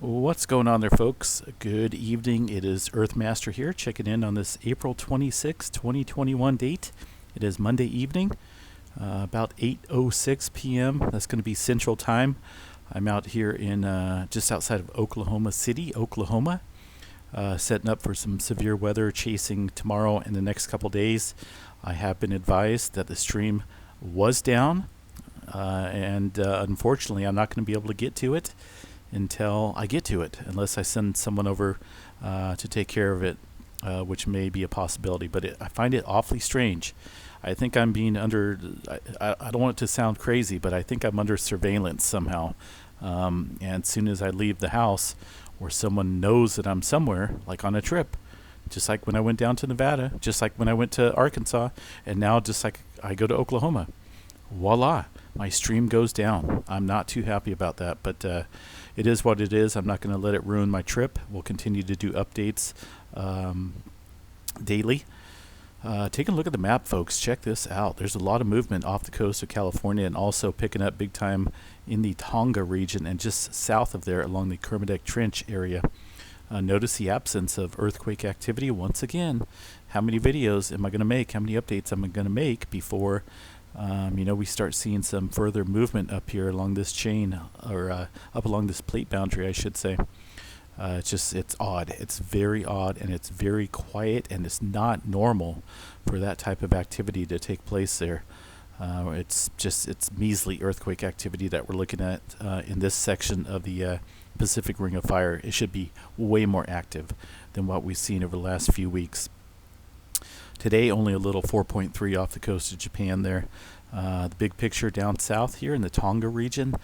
What's going on there, folks? Good evening. It is Earthmaster here, checking in on this April 26, 2021 date. It is Monday evening, about 8:06 p.m. That's going to be Central Time. I'm out here in just outside of Oklahoma City, Oklahoma, setting up for some severe weather chasing tomorrow and the next couple days. I have been advised that the stream was down, and unfortunately, I'm not going to be able to get to it until I get to it, unless I send someone over to take care of it, which may be a possibility. But I find it awfully strange. I think I'm being under, I don't want it to sound crazy, but I think I'm under surveillance somehow. And as soon as I leave the house, or someone knows that I'm somewhere, like on a trip, just like when I went down to Nevada, just like when I went to Arkansas, and now just like I go to Oklahoma, voila, my stream goes down. I'm not too happy about that, but it is what it is. I'm not going to let it ruin my trip. We'll continue to do updates daily. Taking a look at the map, folks. Check this out. There's a lot of movement off the coast of California and also picking up big time in the Tonga region and just south of there along the Kermadec Trench area. Notice the absence of earthquake activity once again. How many videos am I going to make? How many updates am I going to make before we start seeing some further movement up here along this chain, or up along this plate boundary, I should say. It's odd. It's very odd, and it's very quiet, and it's not normal for that type of activity to take place there. It's measly earthquake activity that we're looking at in this section of the Pacific Ring of Fire. It should be way more active than what we've seen over the last few weeks. Today, only a little 4.3 off the coast of Japan there. The big picture down south here in the Tonga region,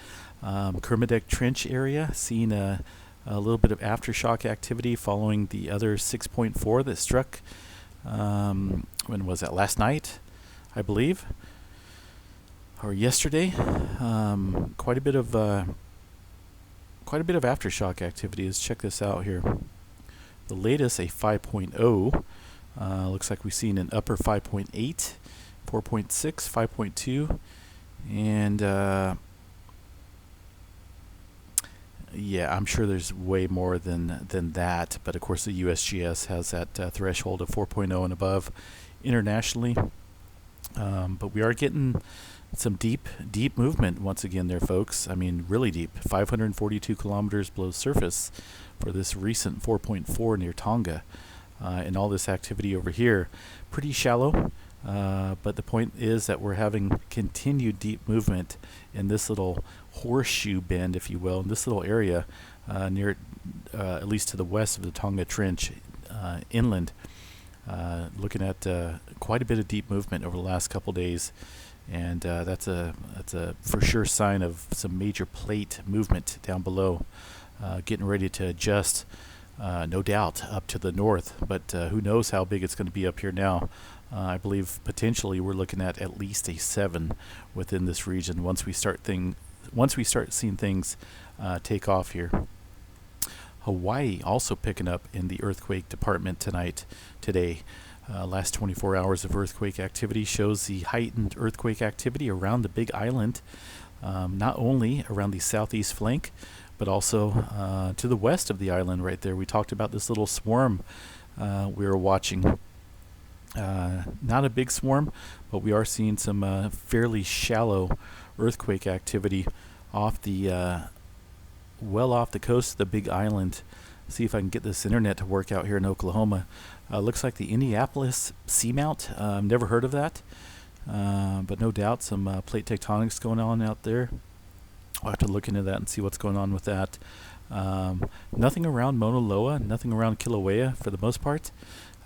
Kermadec Trench area, seeing a little bit of aftershock activity following the other 6.4 that struck, when was that, last night, I believe, or yesterday. Quite a bit of aftershock activity. Let's check this out here. The latest, a 5.0. Looks like we've seen an upper 5.8, 4.6, 5.2, and yeah, I'm sure there's way more than that. But of course, the USGS has that threshold of 4.0 and above internationally. But we are getting some deep movement once again there, folks. I mean, really deep. 542 kilometers below surface for this recent 4.4 near Tonga. And all this activity over here, pretty shallow, but the point is that we're having continued deep movement in this little horseshoe bend, if you will, in this little area near, at least to the west of the Tonga Trench, inland. Looking at quite a bit of deep movement over the last couple days, and that's a for sure sign of some major plate movement down below, getting ready to adjust. No doubt up to the north, but who knows how big it's going to be up here now. I believe potentially we're looking at least a 7 within this region once we start seeing things take off here. Hawaii also picking up in the earthquake department today. Last 24 hours of earthquake activity shows the heightened earthquake activity around the Big Island, not only around the southeast flank, but also to the west of the island right there. We talked about this little swarm we were watching. Not a big swarm, but we are seeing some fairly shallow earthquake activity off the well off the coast of the Big Island. See if I can get this internet to work out here in Oklahoma. Looks like the Indianapolis Seamount. Never heard of that, but no doubt some plate tectonics going on out there. I'll have to look into that and see what's going on with that. Nothing around Mauna Loa, nothing around Kilauea for the most part.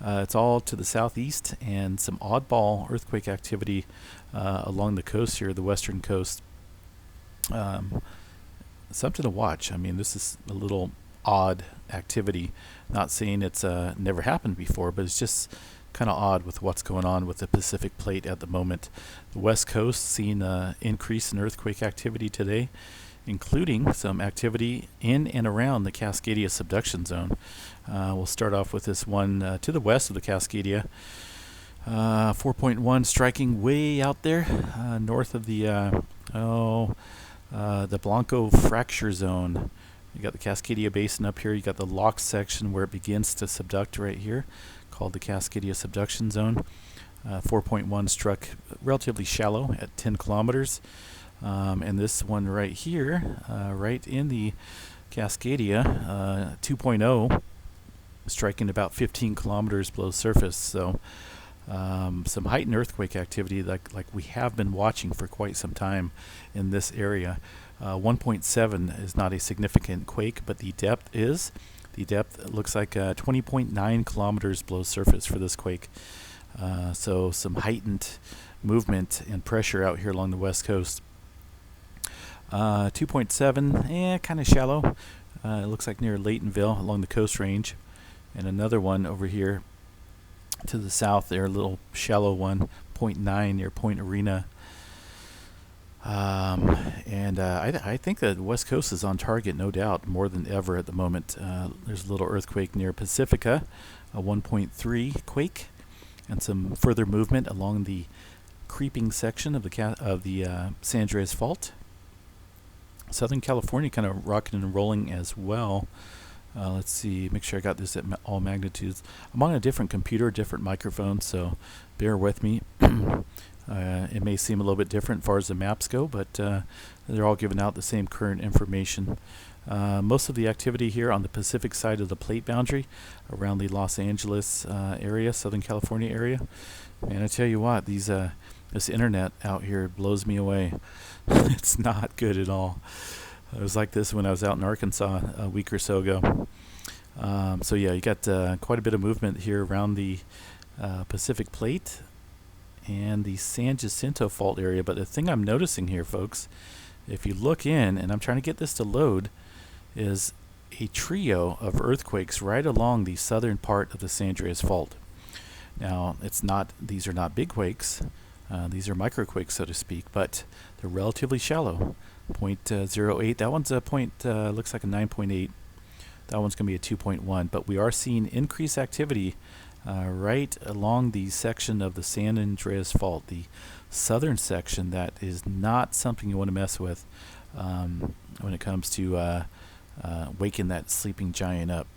It's all to the southeast, and some oddball earthquake activity along the coast here, the western coast. Something to watch. I mean, this is a little odd activity. Not saying it's never happened before, but it's just kind of odd with what's going on with the Pacific Plate at the moment. The West Coast seeing an increase in earthquake activity today, including some activity in and around the Cascadia subduction zone. We'll start off with this one to the west of the Cascadia. 4.1 striking way out there north of the Blanco fracture zone You got the Cascadia Basin up here. You got the lock section where it begins to subduct right here, called the Cascadia Subduction Zone. 4.1 struck relatively shallow at 10 kilometers. And this one right here, right in the Cascadia, 2.0, striking about 15 kilometers below surface. So some heightened earthquake activity like we have been watching for quite some time in this area. 1.7 is not a significant quake, but the depth is. The depth looks like 20.9 kilometers below surface for this quake. So some heightened movement and pressure out here along the west coast. 2.7, kind of shallow. It looks like near Laytonville along the Coast Range. And another one over here to the south there, a little shallow one, 0.9 near Point Arena. I think that the West Coast is on target, no doubt, more than ever at the moment. There's a little earthquake near Pacifica, a 1.3 quake, and some further movement along the creeping section of the San Andreas Fault. Southern California kind of rocking and rolling as well. Let's see, make sure I got this at all magnitudes. I'm on a different computer, different microphone, so bear with me. It may seem a little bit different as far as the maps go, but they're all giving out the same current information. Most of the activity here on the Pacific side of the plate boundary around the Los Angeles area, Southern California area. And I tell you what, this internet out here blows me away. It's not good at all. It was like this when I was out in Arkansas a week or so ago. So yeah, you got quite a bit of movement here around the Pacific Plate and the San Jacinto Fault area. But the thing I'm noticing here, folks, if you look in, and I'm trying to get this to load, is a trio of earthquakes right along the southern part of the San Andreas Fault. Now, these are not big quakes. These are microquakes, so to speak, but they're relatively shallow. 0.08. That one's a looks like a 9.8. That one's going to be a 2.1. But we are seeing increased activity right along the section of the San Andreas Fault, the southern section. That is not something you want to mess with when it comes to waking that sleeping giant up.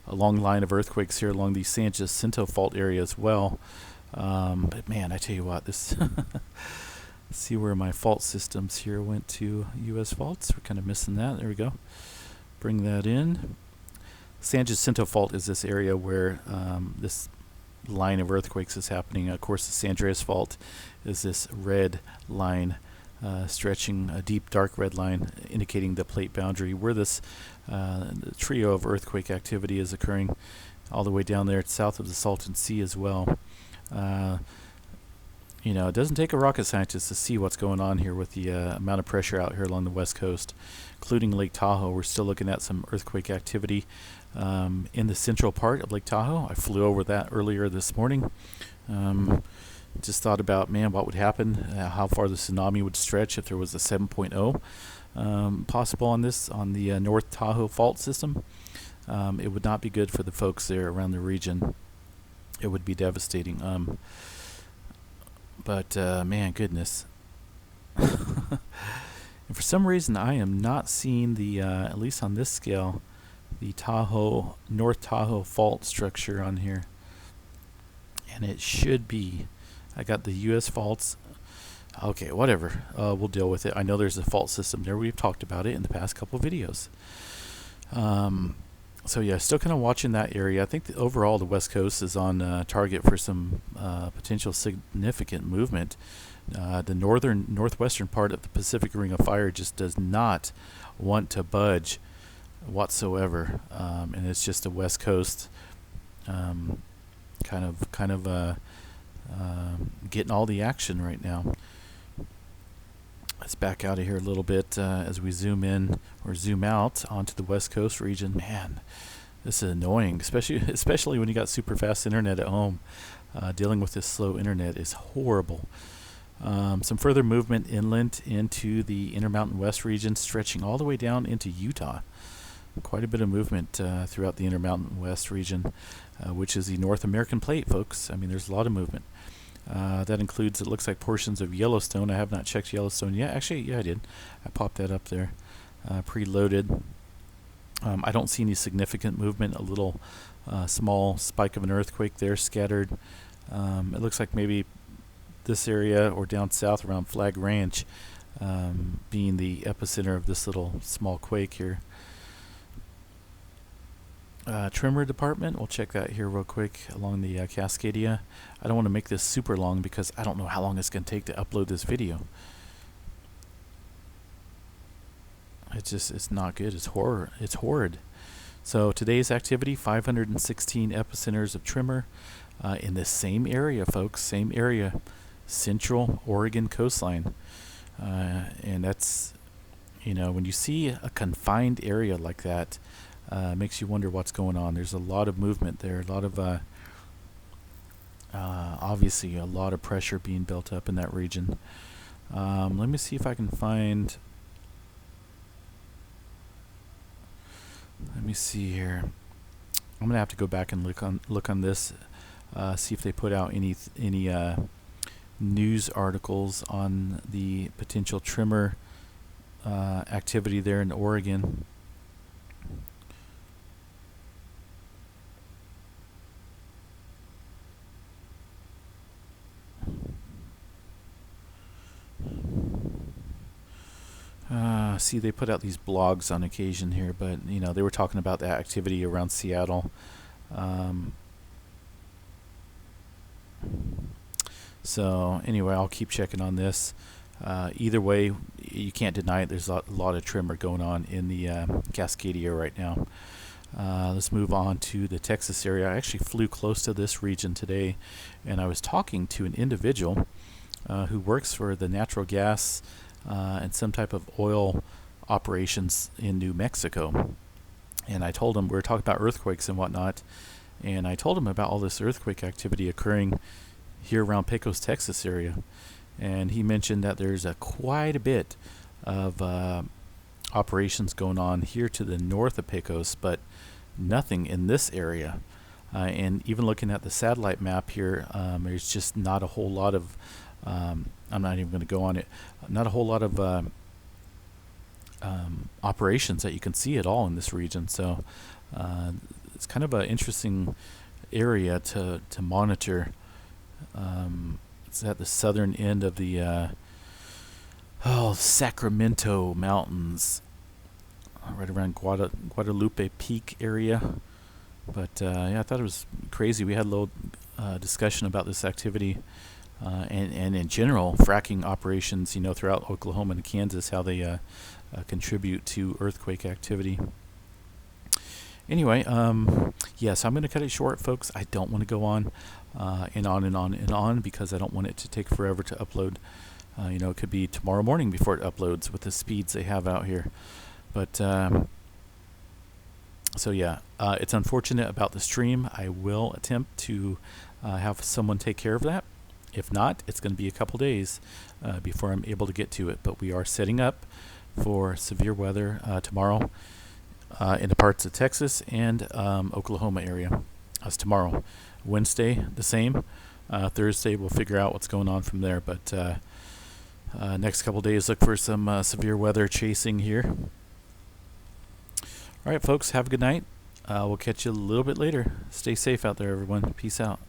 A long line of earthquakes here along the San Jacinto Fault area as well. But man, I tell you what, this see where my fault systems here went to U.S. faults. We're kind of missing that. There we go. Bring that in. San Jacinto Fault is this area where this line of earthquakes is happening. Of course, the San Andreas Fault is this red line stretching, a deep dark red line indicating the plate boundary where this trio of earthquake activity is occurring, all the way down there south of the Salton Sea as well. It doesn't take a rocket scientist to see what's going on here with the amount of pressure out here along the west coast, including Lake Tahoe. We're still looking at some earthquake activity in the central part of Lake Tahoe. I flew over that earlier this morning. Just thought about, man, what would happen, how far the tsunami would stretch if there was a 7.0 possible on the North Tahoe fault system. It would not be good for the folks there around the region. It would be devastating. But man, goodness. And for some reason, I am not seeing the, at least on this scale, the North Tahoe fault structure on here. And it should be. I got the U.S. faults. Okay, whatever. We'll deal with it. I know there's a fault system there. We've talked about it in the past couple of videos. So yeah, still kind of watching that area. I think overall the West Coast is on target for some potential significant movement. The northwestern part of the Pacific Ring of Fire just does not want to budge whatsoever, and it's just the West Coast kind of getting all the action right now. Let's back out of here a little bit as we zoom in or zoom out onto the West Coast region. Man, this is annoying, especially when you got super fast internet at home. Dealing with this slow internet is horrible. Some further movement inland into the Intermountain West region, stretching all the way down into Utah. Quite a bit of movement throughout the Intermountain West region, which is the North American plate, folks. I mean, there's a lot of movement. That includes, it looks like, portions of Yellowstone. I have not checked Yellowstone yet. Actually, yeah, I did. I popped that up there. preloaded. I don't see any significant movement. A little small spike of an earthquake there scattered. It looks like maybe this area or down south around Flag Ranch being the epicenter of this little small quake here. Tremor department, we'll check that here real quick along the Cascadia. I don't want to make this super long because I don't know how long it's going to take to upload this video. It's not good. It's horrid. So today's activity, 516 epicenters of tremor in this same area, folks. Same area, Central Oregon coastline. And that's, when you see a confined area like that, makes you wonder what's going on. There's a lot of movement there, a lot of obviously a lot of pressure being built up in that region. Let me see if I can find. Let me see here. I'm gonna have to go back and look on this, see if they put out any news articles on the potential tremor activity there in Oregon. See, they put out these blogs on occasion here, but they were talking about the activity around Seattle. So anyway, I'll keep checking on this. Either way, you can't deny it. There's a lot of tremor going on in the Cascadia right now. Let's move on to the Texas area. I actually flew close to this region today, and I was talking to an individual who works for the natural gas and some type of oil operations in New Mexico. And I told him, we were talking about earthquakes and whatnot, and I told him about all this earthquake activity occurring here around Pecos, Texas area. And he mentioned that there's quite a bit of operations going on here to the north of Pecos, but nothing in this area. And even looking at the satellite map here, there's just not a whole lot of I'm not even going to go on it. Not a whole lot of operations that you can see at all in this region. So it's kind of an interesting area to monitor. It's at the southern end of the Sacramento Mountains, right around Guadalupe Peak area. But yeah, I thought it was crazy. We had a little discussion about this activity. And in general, fracking operations, throughout Oklahoma and Kansas, how they contribute to earthquake activity. Anyway, yes, I'm going to cut it short, folks. I don't want to go on and on and on and on because I don't want it to take forever to upload. It could be tomorrow morning before it uploads with the speeds they have out here. But so yeah, it's unfortunate about the stream. I will attempt to have someone take care of that. If not, it's going to be a couple days before I'm able to get to it. But we are setting up for severe weather tomorrow in the parts of Texas and Oklahoma area. That's tomorrow. Wednesday, the same. Thursday, we'll figure out what's going on from there. But next couple days, look for some severe weather chasing here. All right, folks, have a good night. We'll catch you a little bit later. Stay safe out there, everyone. Peace out.